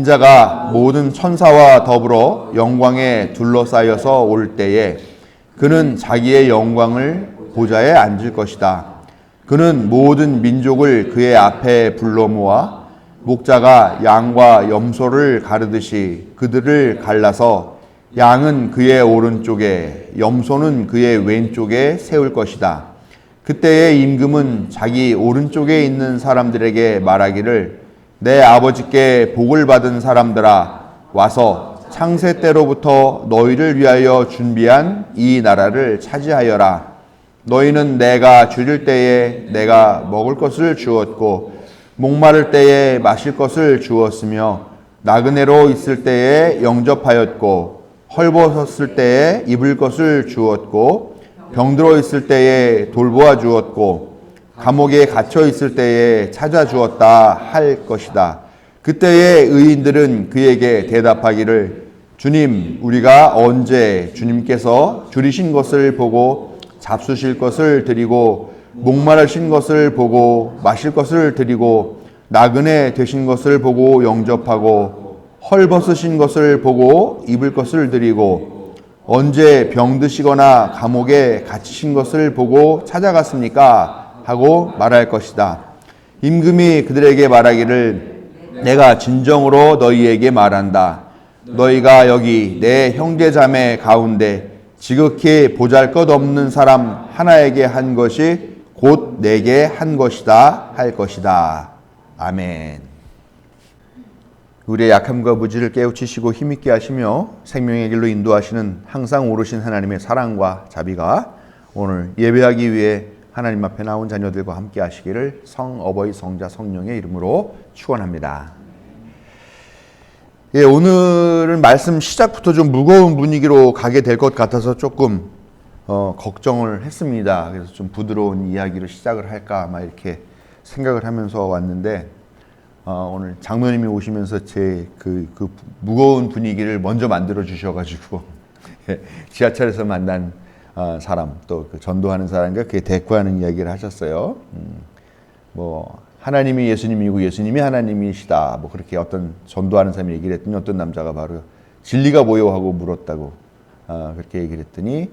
인자가 모든 천사와 더불어 영광에 둘러싸여서 올 때에 그는 자기의 영광을 보좌에 앉을 것이다. 그는 모든 민족을 그의 앞에 불러 모아 목자가 양과 염소를 가르듯이 그들을 갈라서 양은 그의 오른쪽에 염소는 그의 왼쪽에 세울 것이다. 그때의 임금은 자기 오른쪽에 있는 사람들에게 말하기를 내 아버지께 복을 받은 사람들아 와서 창세 때로부터 너희를 위하여 준비한 이 나라를 차지하여라. 너희는 내가 줄일 때에 내가 먹을 것을 주었고 목마를 때에 마실 것을 주었으며 나그네로 있을 때에 영접하였고 헐벗었을 때에 입을 것을 주었고 병들어 있을 때에 돌보아 주었고 감옥에 갇혀 있을 때에 찾아 주었다 할 것이다. 그때의 의인들은 그에게 대답하기를 주님, 우리가 언제 주님께서 줄이신 것을 보고 잡수실 것을 드리고 목마르신 것을 보고 마실 것을 드리고 나그네 되신 것을 보고 영접하고 헐벗으신 것을 보고 입을 것을 드리고 언제 병드시거나 감옥에 갇히신 것을 보고 찾아갔습니까? 하고 말할 것이다. 임금이 그들에게 말하기를 내가 진정으로 너희에게 말한다. 너희가 여기 내 형제자매 가운데 지극히 보잘것없는 사람 하나에게 한 것이 곧 내게 한 것이다 할 것이다. 아멘. 우리의 약함과 무지를 깨우치시고 힘있게 하시며 생명의 길로 인도하시는 항상 오르신 하나님의 사랑과 자비가 오늘 예배하기 위해 하나님 앞에 나온 자녀들과 함께 하시기를 성어버이 성자 성령의 이름으로 축원합니다. 예, 오늘은 말씀 시작부터 좀 무거운 분위기로 가게 될 것 같아서 조금 걱정을 했습니다. 그래서 좀 부드러운 이야기로 시작을 할까 막 이렇게 생각을 하면서 왔는데 오늘 장로님이 오시면서 제 그 무거운 분위기를 먼저 만들어 주셔가지고 지하철에서 만난 사람 또 그 전도하는 사람과 그에 대꾸하는 이야기를 하셨어요. 뭐 하나님이 예수님이고 예수님이 하나님이시다. 뭐 그렇게 어떤 전도하는 사람이 얘기를 했더니 어떤 남자가 바로 진리가 뭐요 하고 물었다고 그렇게 얘기를 했더니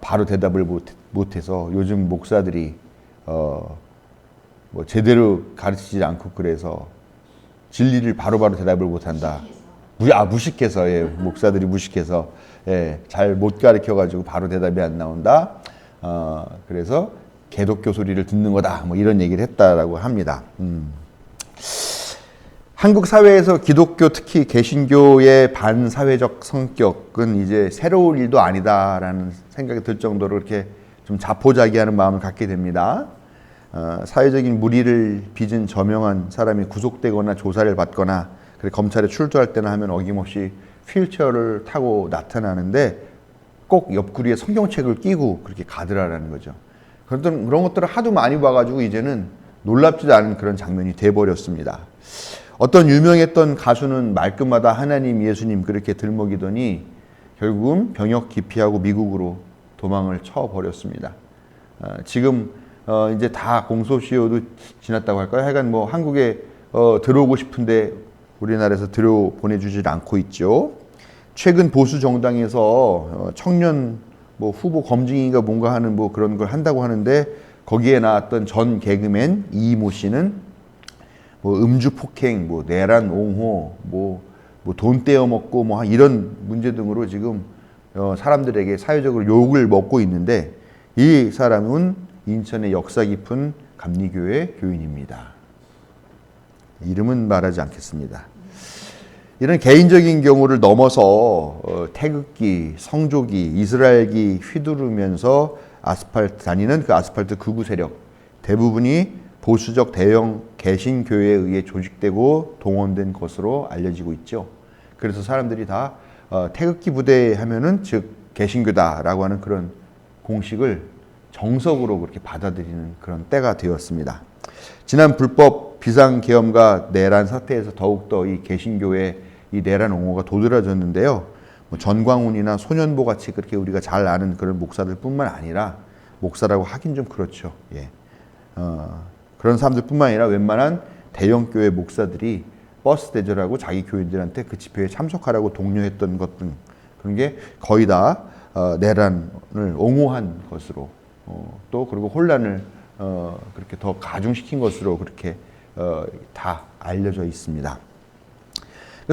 바로 대답을 못해서 요즘 목사들이 뭐 제대로 가르치지 않고 그래서 진리를 바로바로 대답을 못한다. 무식해서 예, 목사들이 무식해서 예, 잘 못 가르쳐가지고 바로 대답이 안 나온다. 그래서 개독교 소리를 듣는 거다. 뭐 이런 얘기를 했다라고 합니다. 한국 사회에서 기독교 특히 개신교의 반사회적 성격은 이제 새로운 일도 아니다라는 생각이 들 정도로 이렇게 좀 자포자기하는 마음을 갖게 됩니다. 사회적인 물의를 빚은 저명한 사람이 구속되거나 조사를 받거나 그래 검찰에 출두할 때나 하면 어김없이 휠체어를 타고 나타나는데 꼭 옆구리에 성경책을 끼고 그렇게 가더라라는 거죠. 그런 것들을 하도 많이 봐가지고 이제는 놀랍지도 않은 그런 장면이 돼버렸습니다. 어떤 유명했던 가수는 말끝마다 하나님, 예수님 그렇게 들먹이더니 결국은 병역 기피하고 미국으로 도망을 쳐버렸습니다. 지금 이제 다 공소시효도 지났다고 할까요? 하여간 뭐 한국에 들어오고 싶은데 우리나라에서 들여보내주질 않고 있죠. 최근 보수 정당에서 청년 뭐 후보 검증인가 뭔가 하는 뭐 그런 걸 한다고 하는데 거기에 나왔던 전 개그맨 이모 씨는 뭐 음주 폭행, 뭐 내란 옹호, 뭐 돈 떼어 먹고 뭐 이런 문제 등으로 지금 사람들에게 사회적으로 욕을 먹고 있는데 이 사람은 인천의 역사 깊은 감리교회 교인입니다. 이름은 말하지 않겠습니다. 이런 개인적인 경우를 넘어서 태극기, 성조기, 이스라엘기 휘두르면서 아스팔트 다니는 그 아스팔트 극우 세력 대부분이 보수적 대형 개신교회에 의해 조직되고 동원된 것으로 알려지고 있죠. 그래서 사람들이 다 태극기 부대 하면은 즉 개신교다라고 하는 그런 공식을 정석으로 그렇게 받아들이는 그런 때가 되었습니다. 지난 불법 비상계엄과 내란 사태에서 더욱더 이 개신교의 이 내란 옹호가 도드라졌는데요. 뭐 전광훈이나 소년보 같이 그렇게 우리가 잘 아는 그런 목사들뿐만 아니라 목사라고 하긴 좀 그렇죠. 예. 그런 사람들뿐만 아니라 웬만한 대형교회 목사들이 버스 대절하고 자기 교인들한테 그 집회에 참석하라고 독려했던 것 등 그런 게 거의 다 내란을 옹호한 것으로 또 그리고 혼란을 그렇게 더 가중시킨 것으로 그렇게 다 알려져 있습니다.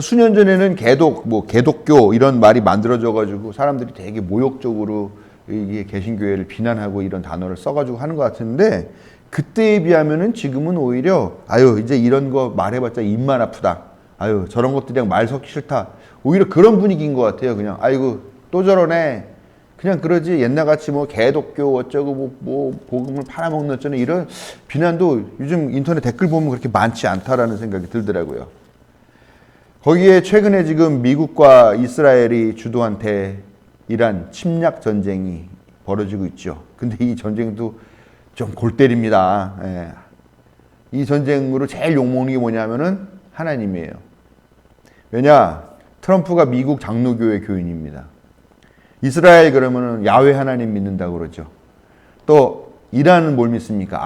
수년 전에는 개독교 이런 말이 만들어져 가지고 사람들이 되게 모욕적으로 이게 개신교회를 비난하고 이런 단어를 써가지고 하는 것 같은데 그때에 비하면은 지금은 오히려 아유 이제 이런 거 말해봤자 입만 아프다. 아유 저런 것들이랑 말 섞기 싫다. 오히려 그런 분위기인 것 같아요. 그냥 아이고 또 저러네. 그냥 그러지 옛날같이 뭐 개독교 어쩌고 뭐 복음을 팔아먹는 어쩌는 이런 비난도 요즘 인터넷 댓글 보면 그렇게 많지 않다라는 생각이 들더라고요. 거기에 최근에 지금 미국과 이스라엘이 주도한 대이란 침략 전쟁이 벌어지고 있죠. 근데 이 전쟁도 좀 골 때립니다. 예. 이 전쟁으로 제일 욕먹는 게 뭐냐면은 하나님이에요. 왜냐? 트럼프가 미국 장로교회 교인입니다. 이스라엘 그러면은 야훼 하나님 믿는다고 그러죠. 또 이란은 뭘 믿습니까?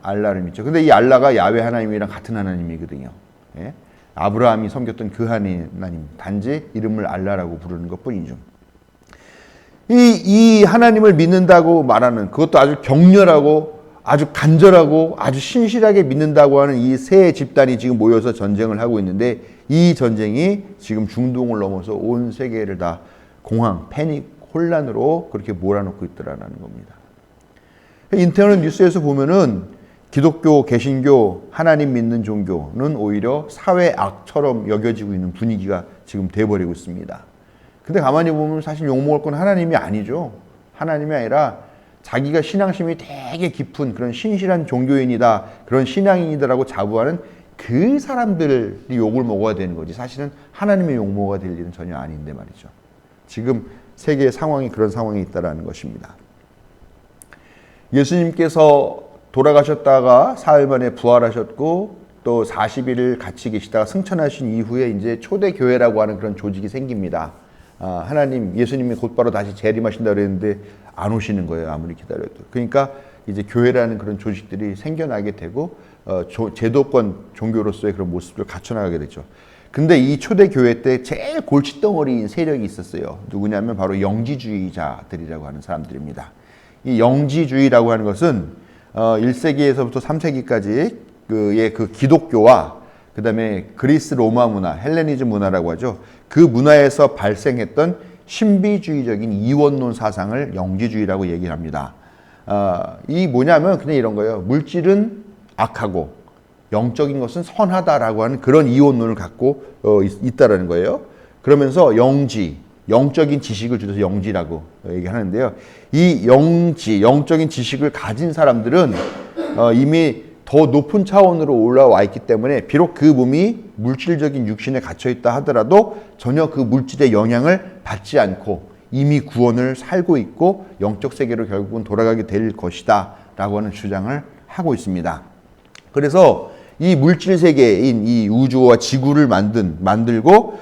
알라를 믿죠. 근데 이 알라가 야훼 하나님이랑 같은 하나님이거든요. 예? 아브라함이 섬겼던 그 하나님, 단지 이름을 알라라고 부르는 것뿐이죠. 이 하나님을 믿는다고 말하는 그것도 아주 격렬하고 아주 간절하고 아주 신실하게 믿는다고 하는 이 세 집단이 지금 모여서 전쟁을 하고 있는데 이 전쟁이 지금 중동을 넘어서 온 세계를 다 공황, 패닉, 혼란으로 그렇게 몰아넣고 있더라는 겁니다. 인터넷 뉴스에서 보면은 기독교, 개신교, 하나님 믿는 종교는 오히려 사회 악처럼 여겨지고 있는 분위기가 지금 돼버리고 있습니다. 근데 가만히 보면 사실 욕먹을 건 하나님이 아니죠. 하나님이 아니라 자기가 신앙심이 되게 깊은 그런 신실한 종교인이다, 그런 신앙인이다라고 자부하는 그 사람들이 욕을 먹어야 되는 거지. 사실은 하나님의 욕 먹어야 될 일은 전혀 아닌데 말이죠. 지금 세계의 상황이 그런 상황이 있다는 것입니다. 예수님께서 돌아가셨다가 사흘 만에 부활하셨고 또 40일을 같이 계시다가 승천하신 이후에 이제 초대교회라고 하는 그런 조직이 생깁니다. 하나님, 예수님이 곧바로 다시 재림하신다 그랬는데 안 오시는 거예요. 아무리 기다려도. 그러니까 이제 교회라는 그런 조직들이 생겨나게 되고 제도권 종교로서의 그런 모습을 갖춰나가게 되죠. 근데 이 초대교회 때 제일 골칫덩어리인 세력이 있었어요. 누구냐면 바로 영지주의자들이라고 하는 사람들입니다. 이 영지주의라고 하는 것은 1세기에서부터 3세기까지 그 기독교와 그 다음에 그리스 로마 문화, 헬레니즘 문화라고 하죠. 그 문화에서 발생했던 신비주의적인 이원론 사상을 영지주의라고 얘기를 합니다. 이 뭐냐면 그냥 이런 거예요. 물질은 악하고 영적인 것은 선하다라고 하는 그런 이원론을 갖고 있다라는 거예요. 그러면서 영적인 지식을 줄여서 영지라고 얘기하는데요. 이 영적인 지식을 가진 사람들은 이미 더 높은 차원으로 올라와 있기 때문에 비록 그 몸이 물질적인 육신에 갇혀 있다 하더라도 전혀 그 물질의 영향을 받지 않고 이미 구원을 살고 있고 영적 세계로 결국은 돌아가게 될 것이다 라고 하는 주장을 하고 있습니다. 그래서 이 물질 세계인 이 우주와 지구를 만들고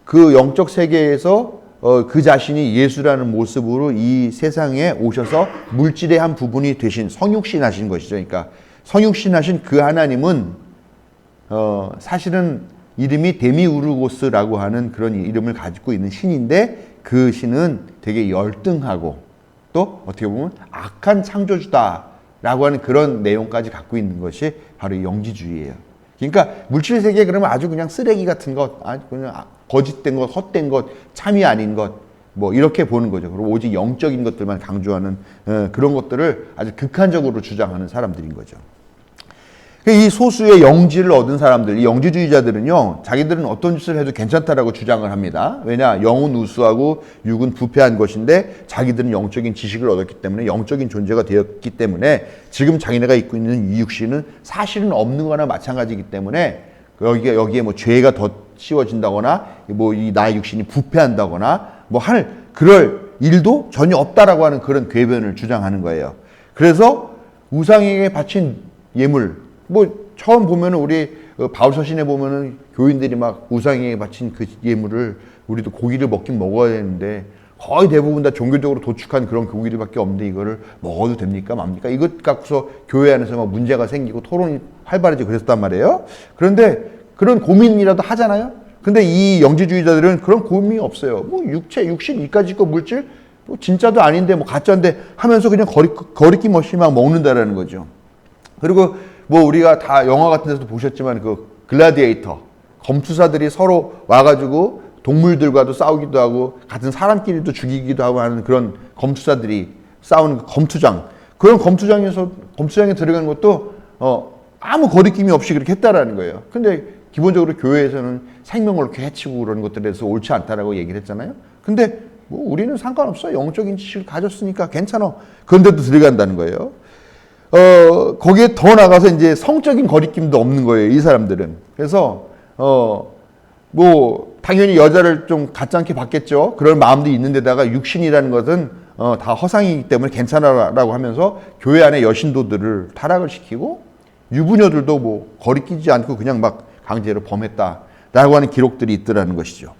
그 영적 세계에서 그 자신이 예수라는 모습으로 이 세상에 오셔서 물질의 한 부분이 되신 성육신 하신 것이죠. 그러니까 성육신 하신 그 하나님은 사실은 이름이 데미우르고스라고 하는 그런 이름을 가지고 있는 신인데 그 신은 되게 열등하고 또 어떻게 보면 악한 창조주다라고 하는 그런 내용까지 갖고 있는 것이 바로 영지주의예요. 그러니까 물질 세계 그러면 아주 그냥 쓰레기 같은 것, 그냥 거짓된 것, 헛된 것, 참이 아닌 것, 뭐 이렇게 보는 거죠. 그리고 오직 영적인 것들만 강조하는 그런 것들을 아주 극한적으로 주장하는 사람들인 거죠. 이 소수의 영지를 얻은 사람들, 이 영지주의자들은요, 자기들은 어떤 짓을 해도 괜찮다라고 주장을 합니다. 왜냐, 영은 우수하고 육은 부패한 것인데 자기들은 영적인 지식을 얻었기 때문에 영적인 존재가 되었기 때문에 지금 자기네가 입고 있는 이 육신은 사실은 없는 거나 마찬가지이기 때문에 여기에 뭐 죄가 더 씌워진다거나 뭐 이 나의 육신이 부패한다거나 뭐 그럴 일도 전혀 없다라고 하는 그런 궤변을 주장하는 거예요. 그래서 우상에게 바친 예물, 뭐 처음 보면은 우리 바울 서신에 보면은 교인들이 막 우상에게 바친 그 예물을 우리도 고기를 먹긴 먹어야 되는데 거의 대부분 다 종교적으로 도축한 그런 교리들밖에 없는데 이거를 먹어도 됩니까 맙니까? 이것 갖고서 교회 안에서 막 문제가 생기고 토론이 활발해지고 그랬단 말이에요. 그런데 그런 고민이라도 하잖아요. 근데 이 영지주의자들은 그런 고민이 없어요. 뭐 육체, 육신, 이까지 거 물질 뭐 진짜도 아닌데 뭐 가짜인데 하면서 그냥 거리낌 없이 막 먹는다라는 거죠. 그리고 뭐 우리가 다 영화 같은 데서도 보셨지만 그 글라디에이터 검투사들이 서로 와가지고 동물들과도 싸우기도 하고 같은 사람끼리도 죽이기도 하고 하는 그런 검투사들이 싸우는 그 검투장, 그런 검투장에 들어가는 것도 아무 거리낌이 없이 그렇게 했다라는 거예요. 근데 기본적으로 교회에서는 생명을 이렇게 해치고 그런 것들에 대해서 옳지 않다라고 얘기를 했잖아요. 근데 뭐 우리는 상관없어. 영적인 지식을 가졌으니까 괜찮아. 그런데도 들어간다는 거예요. 거기에 더 나가서 이제 성적인 거리낌도 없는 거예요. 이 사람들은. 그래서 뭐 당연히 여자를 좀 가짜않게 받겠죠. 그런 마음도 있는데다가 육신이라는 것은 다 허상이기 때문에 괜찮아라고 하면서 교회 안에 여신도들을 타락을 시키고 유부녀들도 뭐 거리끼지 않고 그냥 막 강제로 범했다라고 하는 기록들이 있더라는 것이죠.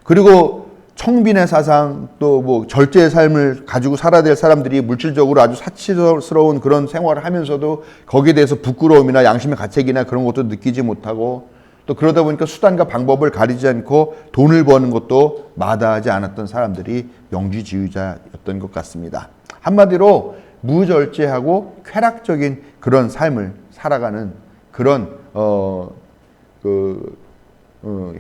그리고 청빈의 사상, 또 뭐 절제의 삶을 가지고 살아야 될 사람들이 물질적으로 아주 사치스러운 그런 생활을 하면서도 거기에 대해서 부끄러움이나 양심의 가책이나 그런 것도 느끼지 못하고, 또 그러다 보니까 수단과 방법을 가리지 않고 돈을 버는 것도 마다하지 않았던 사람들이 영지주의자였던 것 같습니다. 한마디로 무절제하고 쾌락적인 그런 삶을 살아가는 그런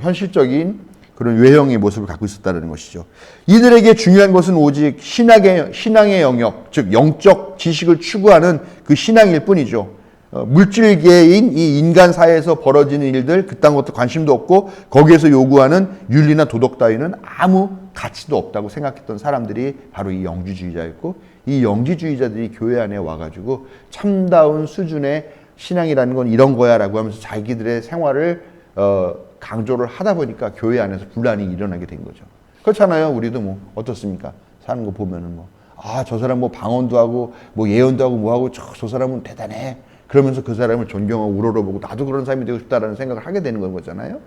현실적인 그런 외형의 모습을 갖고 있었다는 것이죠. 이들에게 중요한 것은 오직 신앙의 영역, 즉 영적 지식을 추구하는 그 신앙일 뿐이죠. 물질계인 이 인간 사회에서 벌어지는 일들 그딴 것도 관심도 없고 거기에서 요구하는 윤리나 도덕 따위는 아무 가치도 없다고 생각했던 사람들이 바로 이 영지주의자였고, 이 영지주의자들이 교회 안에 와가지고 참다운 수준의 신앙이라는 건 이런 거야 라고 하면서 자기들의 생활을 강조를 하다 보니까 교회 안에서 분란이 일어나게 된 거죠. 그렇잖아요. 우리도 뭐 어떻습니까? 사는 거 보면은 뭐 저 사람 뭐 방언도 하고 뭐 예언도 하고 뭐 하고 저 사람은 대단해. 그러면서 그 사람을 존경하고 우러러보고 나도 그런 사람이 되고 싶다라는 생각을 하게 되는 거잖아요.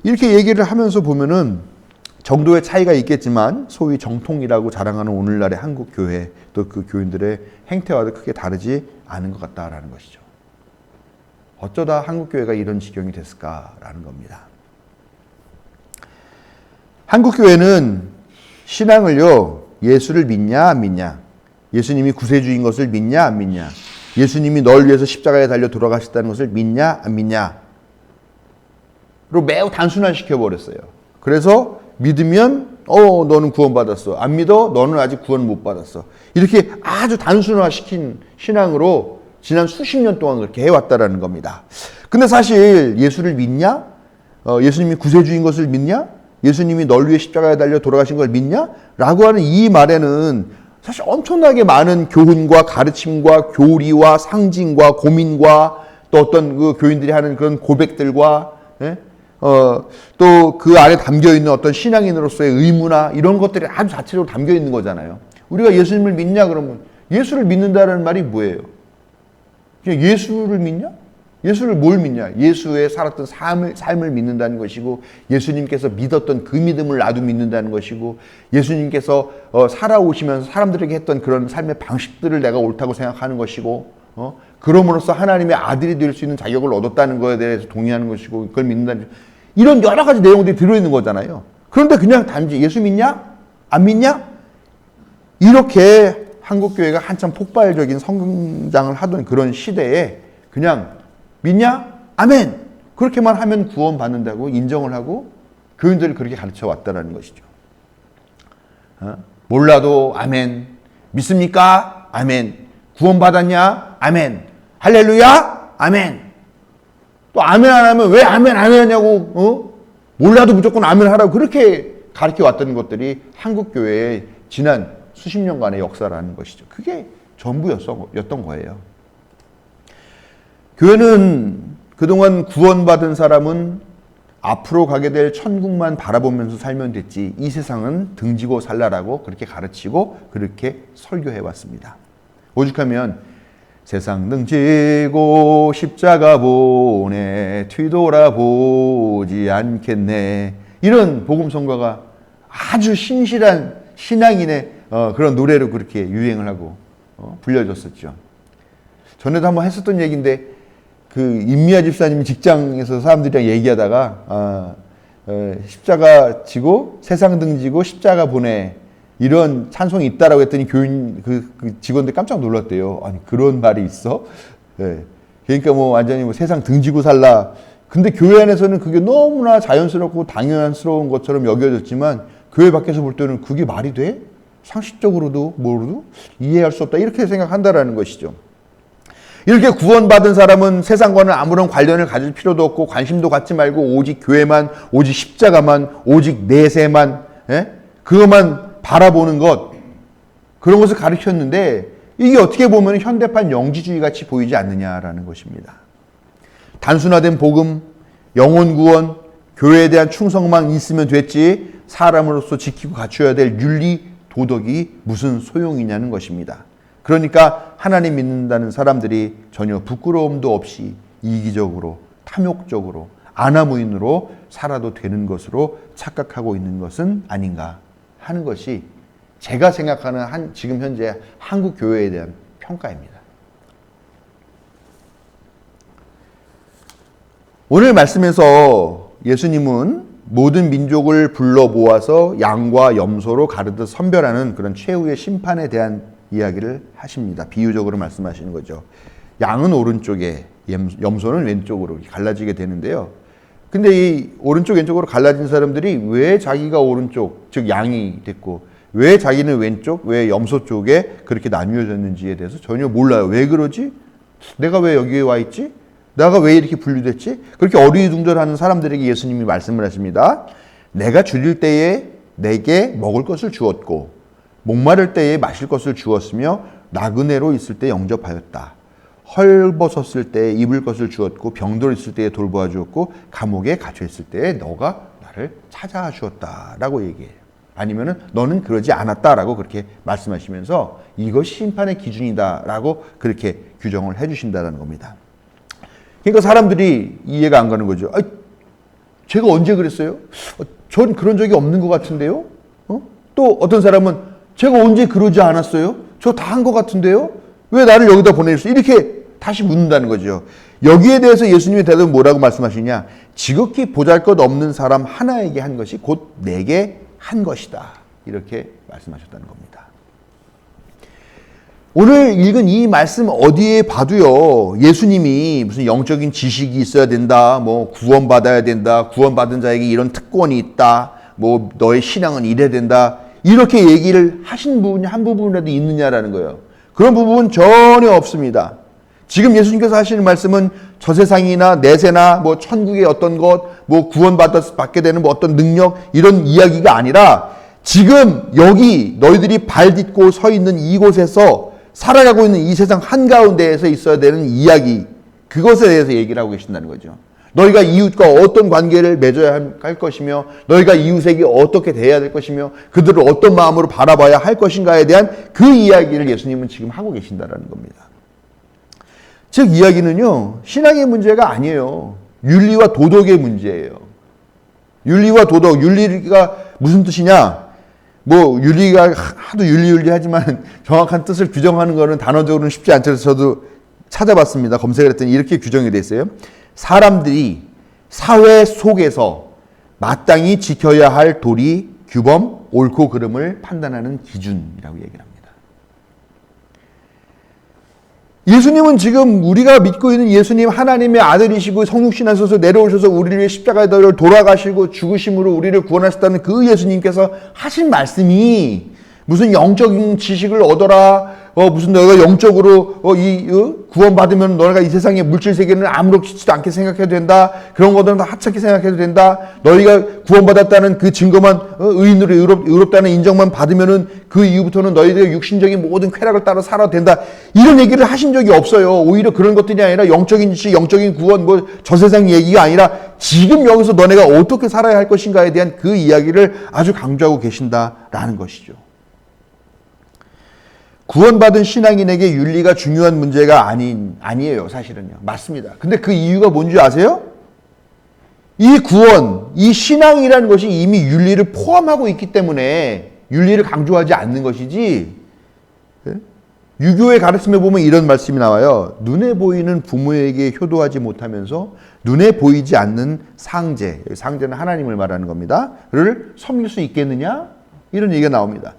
이렇게 얘기를 하면서 보면은 정도의 차이가 있겠지만 소위 정통이라고 자랑하는 오늘날의 한국 교회, 또 그 교인들의 행태와도 크게 다르지 않은 것 같다라는 것이죠. 어쩌다 한국 교회가 이런 지경이 됐을까라는 겁니다. 한국 교회는 신앙을요, 예수를 믿냐 안 믿냐, 예수님이 구세주인 것을 믿냐 안 믿냐, 예수님이 널 위해서 십자가에 달려 돌아가셨다는 것을 믿냐 안 믿냐로 매우 단순화시켜 버렸어요. 그래서 믿으면 너는 구원받았어. 안 믿어? 너는 아직 구원 못 받았어. 이렇게 아주 단순화시킨 신앙으로 지난 수십 년 동안 그렇게 해왔다라는 겁니다. 근데 사실 예수를 믿냐? 예수님이 구세주인 것을 믿냐? 예수님이 널 위해 십자가에 달려 돌아가신 걸 믿냐? 라고 하는 이 말에는 사실 엄청나게 많은 교훈과 가르침과 교리와 상징과 고민과 또 어떤 그 교인들이 하는 그런 고백들과 또 그 안에 담겨있는 어떤 신앙인으로서의 의무나 이런 것들이 아주 자체적으로 담겨있는 거잖아요. 우리가 예수님을 믿냐 그러면 예수를 믿는다는 말이 뭐예요? 그냥 예수를 믿냐? 예수를 뭘 믿냐? 예수의 살았던 삶을 믿는다는 것이고, 예수님께서 믿었던 그 믿음을 나도 믿는다는 것이고, 예수님께서 살아오시면서 사람들에게 했던 그런 삶의 방식들을 내가 옳다고 생각하는 것이고, 그럼으로써 하나님의 아들이 될 수 있는 자격을 얻었다는 것에 대해서 동의하는 것이고, 그걸 믿는다는, 이런 여러 가지 내용들이 들어있는 거잖아요. 그런데 그냥 단지 예수 믿냐? 안 믿냐? 이렇게 한국교회가 한참 폭발적인 성장을 하던 그런 시대에 그냥 믿냐? 아멘! 그렇게만 하면 구원받는다고 인정을 하고 교인들을 그렇게 가르쳐 왔다는 것이죠. 몰라도 아멘. 믿습니까? 아멘. 구원받았냐? 아멘. 할렐루야? 아멘. 또 아멘 안 하면 왜 아멘 안 하냐고 몰라도 무조건 아멘 하라고 그렇게 가르쳐 왔던 것들이 한국교회의 지난 수십 년간의 역사라는 것이죠. 그게 전부였던 거예요. 교회는 그동안 구원받은 사람은 앞으로 가게 될 천국만 바라보면서 살면 됐지 이 세상은 등지고 살라라고 그렇게 가르치고 그렇게 설교해 왔습니다. 오죽하면 세상 등지고 십자가 보내 뒤돌아보지 않겠네, 이런 복음성가가 아주 신실한 신앙인의 그런 노래로 그렇게 유행을 하고 불려졌었죠. 전에도 한번 했었던 얘기인데 그 임미아 집사님이 직장에서 사람들이랑 얘기하다가 십자가 지고 세상 등지고 십자가 보내 이런 찬송이 있다라고 했더니 교인 그 직원들 깜짝 놀랐대요. 아니 그런 말이 있어? 네. 그러니까 뭐 완전히 뭐 세상 등지고 살라. 근데 교회 안에서는 그게 너무나 자연스럽고 당연스러운 것처럼 여겨졌지만 교회 밖에서 볼 때는 그게 말이 돼? 상식적으로도 뭐로도 이해할 수 없다 이렇게 생각한다라는 것이죠. 이렇게 구원받은 사람은 세상과는 아무런 관련을 가질 필요도 없고 관심도 갖지 말고 오직 교회만, 오직 십자가만, 오직 내세만, 그것만 바라보는 것, 그런 것을 가르쳤는데 이게 어떻게 보면 현대판 영지주의 같이 보이지 않느냐라는 것입니다. 단순화된 복음, 영혼 구원, 교회에 대한 충성만 있으면 됐지 사람으로서 지키고 갖춰야 될 윤리, 도덕이 무슨 소용이냐는 것입니다. 그러니까 하나님 믿는다는 사람들이 전혀 부끄러움도 없이 이기적으로, 탐욕적으로, 아나무인으로 살아도 되는 것으로 착각하고 있는 것은 아닌가 하는 것이 제가 생각하는 지금 현재 한국 교회에 대한 평가입니다. 오늘 말씀에서 예수님은 모든 민족을 불러 모아서 양과 염소로 가르듯 선별하는 그런 최후의 심판에 대한 이야기를 하십니다. 비유적으로 말씀하시는 거죠. 양은 오른쪽에 염소는 왼쪽으로 갈라지게 되는데요. 근데 이 오른쪽 왼쪽으로 갈라진 사람들이 왜 자기가 오른쪽 즉 양이 됐고 왜 자기는 왼쪽 왜 염소 쪽에 그렇게 나뉘어졌는지에 대해서 전혀 몰라요. 왜 그러지? 내가 왜 여기에 와 있지? 내가 왜 이렇게 분류됐지? 그렇게 어리둥절하는 사람들에게 예수님이 말씀을 하십니다. 내가 줄일 때에 내게 먹을 것을 주었고 목마를 때에 마실 것을 주었으며 나그네로 있을 때 영접하였다. 헐벗었을 때에 입을 것을 주었고 병들어 있을 때에 돌보아 주었고 감옥에 갇혀 있을 때에 너가 나를 찾아와 주었다라고 얘기해요. 아니면은 너는 그러지 않았다라고 그렇게 말씀하시면서 이것이 심판의 기준이다라고 그렇게 규정을 해주신다는 겁니다. 그러니까 사람들이 이해가 안 가는 거죠. 제가 언제 그랬어요? 전 그런 적이 없는 것 같은데요? 또 어떤 사람은 제가 언제 그러지 않았어요? 저 다 한 것 같은데요? 왜 나를 여기다 보내셨어요? 이렇게 다시 묻는다는 거죠. 여기에 대해서 예수님의 대답은 뭐라고 말씀하시냐? 지극히 보잘것없는 사람 하나에게 한 것이 곧 내게 한 것이다. 이렇게 말씀하셨다는 겁니다. 오늘 읽은 이 말씀 어디에 봐도요, 예수님이 무슨 영적인 지식이 있어야 된다, 뭐 구원받아야 된다, 구원받은 자에게 이런 특권이 있다, 뭐 너의 신앙은 이래야 된다, 이렇게 얘기를 하신 부분이 한 부분이라도 있느냐라는 거예요. 그런 부분은 전혀 없습니다. 지금 예수님께서 하시는 말씀은 저 세상이나 내세나 뭐 천국의 어떤 것, 뭐 구원받게 되는 뭐 어떤 능력, 이런 이야기가 아니라 지금 여기 너희들이 발 딛고 서 있는 이곳에서 살아가고 있는 이 세상 한가운데에서 있어야 되는 이야기, 그것에 대해서 얘기를 하고 계신다는 거죠. 너희가 이웃과 어떤 관계를 맺어야 할 것이며 너희가 이웃에게 어떻게 대해야 될 것이며 그들을 어떤 마음으로 바라봐야 할 것인가에 대한 그 이야기를 예수님은 지금 하고 계신다는 겁니다. 즉 이야기는요, 신앙의 문제가 아니에요. 윤리와 도덕의 문제예요. 윤리와 도덕, 윤리가 무슨 뜻이냐? 뭐 윤리가 하도 윤리하지만 정확한 뜻을 규정하는 것은 단어적으로는 쉽지 않죠. 저도 찾아봤습니다. 검색을 했더니 이렇게 규정이 돼 있어요. 사람들이 사회 속에서 마땅히 지켜야 할 도리, 규범, 옳고 그름을 판단하는 기준이라고 얘기를 합니다. 예수님은 지금 우리가 믿고 있는 예수님 하나님의 아들이시고 성육신 하셔서 내려오셔서 우리를 위해 십자가에 돌아가시고 죽으심으로 우리를 구원하셨다는 그 예수님께서 하신 말씀이 무슨 영적인 지식을 얻어라, 무슨 너희가 영적으로 구원받으면 너희가 이 세상의 물질 세계는 아무렇지도 않게 생각해도 된다. 그런 것들은 다 하찮게 생각해도 된다. 너희가 구원받았다는 그 증거만 의인으로 의롭다는 인정만 받으면은 그 이후부터는 너희들의 육신적인 모든 쾌락을 따라 살아도 된다. 이런 얘기를 하신 적이 없어요. 오히려 그런 것들이 아니라 영적인 지식, 영적인 구원, 뭐 저 세상 얘기가 아니라 지금 여기서 너네가 어떻게 살아야 할 것인가에 대한 그 이야기를 아주 강조하고 계신다라는 것이죠. 구원받은 신앙인에게 윤리가 중요한 문제가 아니에요, 사실은요. 맞습니다. 근데 그 이유가 뭔지 아세요? 이 구원, 이 신앙이라는 것이 이미 윤리를 포함하고 있기 때문에 윤리를 강조하지 않는 것이지. 유교의 가르침에 보면 이런 말씀이 나와요. 눈에 보이는 부모에게 효도하지 못하면서 눈에 보이지 않는 상제, 상제는 하나님을 말하는 겁니다. 를 섬길 수 있겠느냐? 이런 얘기가 나옵니다.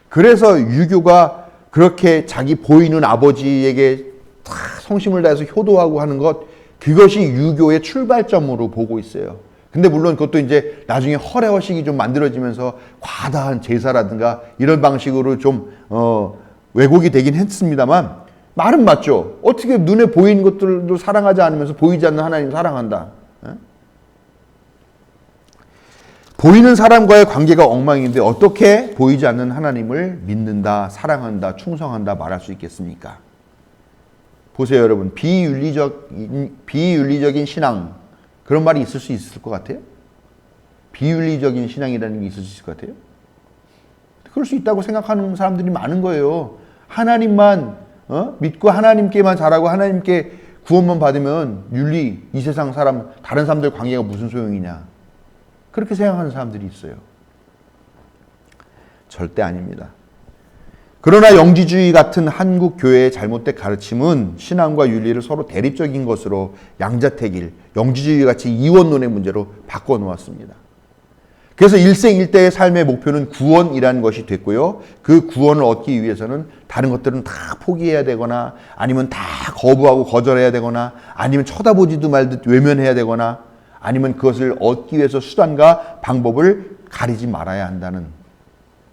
그래서 유교가 그렇게 자기 보이는 아버지에게 다 성심을 다해서 효도하고 하는 것, 그것이 유교의 출발점으로 보고 있어요. 근데 물론 그것도 이제 나중에 허례허식이 좀 만들어지면서 과다한 제사라든가 이런 방식으로 좀 왜곡이 되긴 했습니다만 말은 맞죠. 어떻게 눈에 보이는 것들도 사랑하지 않으면서 보이지 않는 하나님 사랑한다. 보이는 사람과의 관계가 엉망인데 어떻게 보이지 않는 하나님을 믿는다, 사랑한다, 충성한다 말할 수 있겠습니까? 보세요, 여러분. 비윤리적인 신앙, 그런 말이 있을 수 있을 것 같아요? 비윤리적인 신앙이라는 게 있을 수 있을 것 같아요? 그럴 수 있다고 생각하는 사람들이 많은 거예요. 하나님만 믿고 하나님께만 잘하고 하나님께 구원만 받으면 윤리, 이 세상 사람, 다른 사람들 관계가 무슨 소용이냐. 그렇게 생각하는 사람들이 있어요. 절대 아닙니다. 그러나 영지주의 같은 한국 교회의 잘못된 가르침은 신앙과 윤리를 서로 대립적인 것으로 양자택일, 영지주의 같이 이원론의 문제로 바꿔놓았습니다. 그래서 일생일대의 삶의 목표는 구원이라는 것이 됐고요. 그 구원을 얻기 위해서는 다른 것들은 다 포기해야 되거나 아니면 다 거부하고 거절해야 되거나 아니면 쳐다보지도 말듯 외면해야 되거나 아니면 그것을 얻기 위해서 수단과 방법을 가리지 말아야 한다는,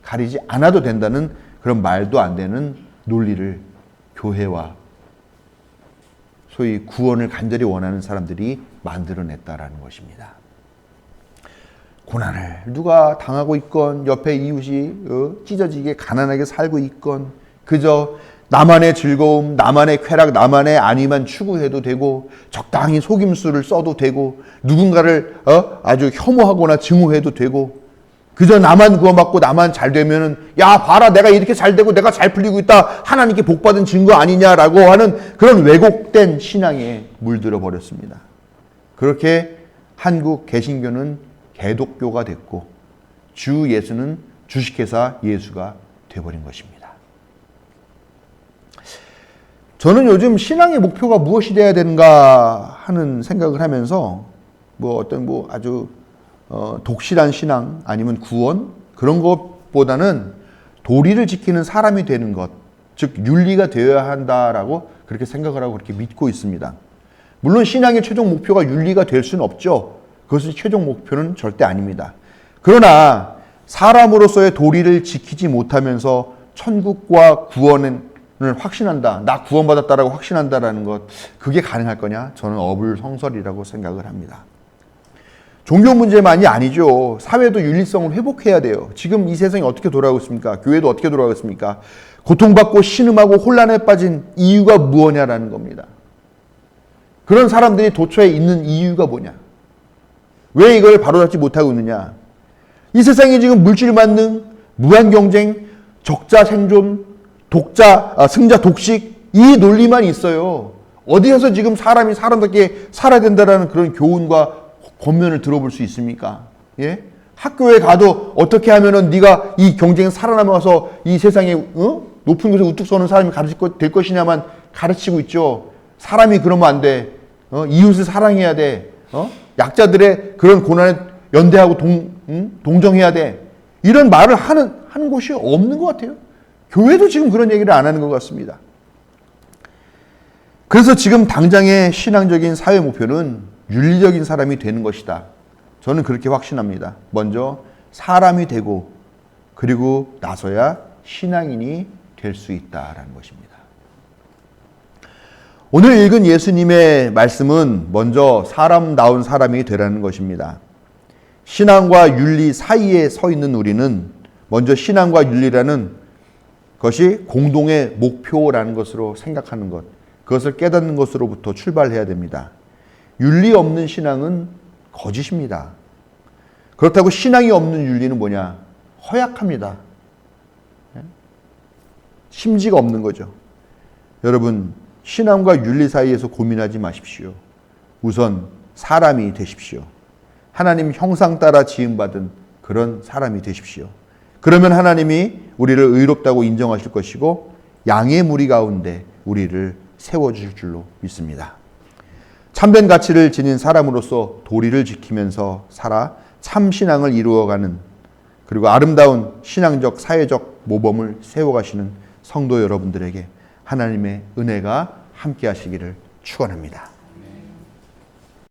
가리지 않아도 된다는 그런 말도 안 되는 논리를 교회와 소위 구원을 간절히 원하는 사람들이 만들어냈다라는 것입니다. 고난을 누가 당하고 있건 옆에 이웃이 찢어지게 가난하게 살고 있건 그저 나만의 즐거움, 나만의 쾌락, 나만의 안위만 추구해도 되고 적당히 속임수를 써도 되고 누군가를 아주 혐오하거나 증오해도 되고 그저 나만 구원받고 나만 잘 되면은 야 봐라 내가 이렇게 잘 되고 내가 잘 풀리고 있다 하나님께 복받은 증거 아니냐라고 하는 그런 왜곡된 신앙에 물들어 버렸습니다. 그렇게 한국 개신교는 개독교가 됐고 주 예수는 주식회사 예수가 돼버린 것입니다. 저는 요즘 신앙의 목표가 무엇이 되어야 되는가 하는 생각을 하면서 아주 독실한 신앙 아니면 구원 그런 것보다는 도리를 지키는 사람이 되는 것, 즉 윤리가 되어야 한다라고 그렇게 생각을 하고 그렇게 믿고 있습니다. 물론 신앙의 최종 목표가 윤리가 될 수는 없죠. 그것은 최종 목표는 절대 아닙니다. 그러나 사람으로서의 도리를 지키지 못하면서 천국과 구원을 확신한다. 나 구원받았다라고 확신한다라는 것, 그게 가능할 거냐? 저는 어불성설이라고 생각을 합니다. 종교 문제만이 아니죠. 사회도 윤리성을 회복해야 돼요. 지금 이 세상이 어떻게 돌아가고 있습니까? 교회도 어떻게 돌아가고 있습니까? 고통받고 신음하고 혼란에 빠진 이유가 무엇냐라는 겁니다. 그런 사람들이 도처에 있는 이유가 뭐냐? 왜 이걸 바로잡지 못하고 있느냐? 이 세상에 지금 물질 만능, 무한 경쟁, 적자 생존, 승자 독식 이 논리만 있어요. 어디에서 지금 사람이 사람답게 살아야 된다라는 그런 교훈과 권면을 들어볼 수 있습니까? 예? 학교에 가도 어떻게 하면은 네가 이 경쟁에 살아남아서 이 세상에 높은 곳에 우뚝 서는 사람이 될 것이냐만 가르치고 있죠. 사람이 그러면 안 돼. 이웃을 사랑해야 돼. 약자들의 그런 고난에 연대하고 동정해야 돼. 이런 말을 하는 곳이 없는 것 같아요. 교회도 지금 그런 얘기를 안 하는 것 같습니다. 그래서 지금 당장의 신앙적인 사회 목표는 윤리적인 사람이 되는 것이다. 저는 그렇게 확신합니다. 먼저 사람이 되고 그리고 나서야 신앙인이 될 수 있다라는 것입니다. 오늘 읽은 예수님의 말씀은 먼저 사람다운 사람이 되라는 것입니다. 신앙과 윤리 사이에 서 있는 우리는 먼저 신앙과 윤리라는 것이 공동의 목표라는 것으로 생각하는 것, 그것을 깨닫는 것으로부터 출발해야 됩니다. 윤리 없는 신앙은 거짓입니다. 그렇다고 신앙이 없는 윤리는 뭐냐? 허약합니다. 심지가 없는 거죠. 여러분, 신앙과 윤리 사이에서 고민하지 마십시오. 우선 사람이 되십시오. 하나님 형상 따라 지음받은 그런 사람이 되십시오. 그러면 하나님이 우리를 의롭다고 인정하실 것이고 양의 무리 가운데 우리를 세워주실 줄로 믿습니다. 참된 가치를 지닌 사람으로서 도리를 지키면서 살아 참신앙을 이루어가는, 그리고 아름다운 신앙적 사회적 모범을 세워가시는 성도 여러분들에게 하나님의 은혜가 함께 하시기를 축원합니다.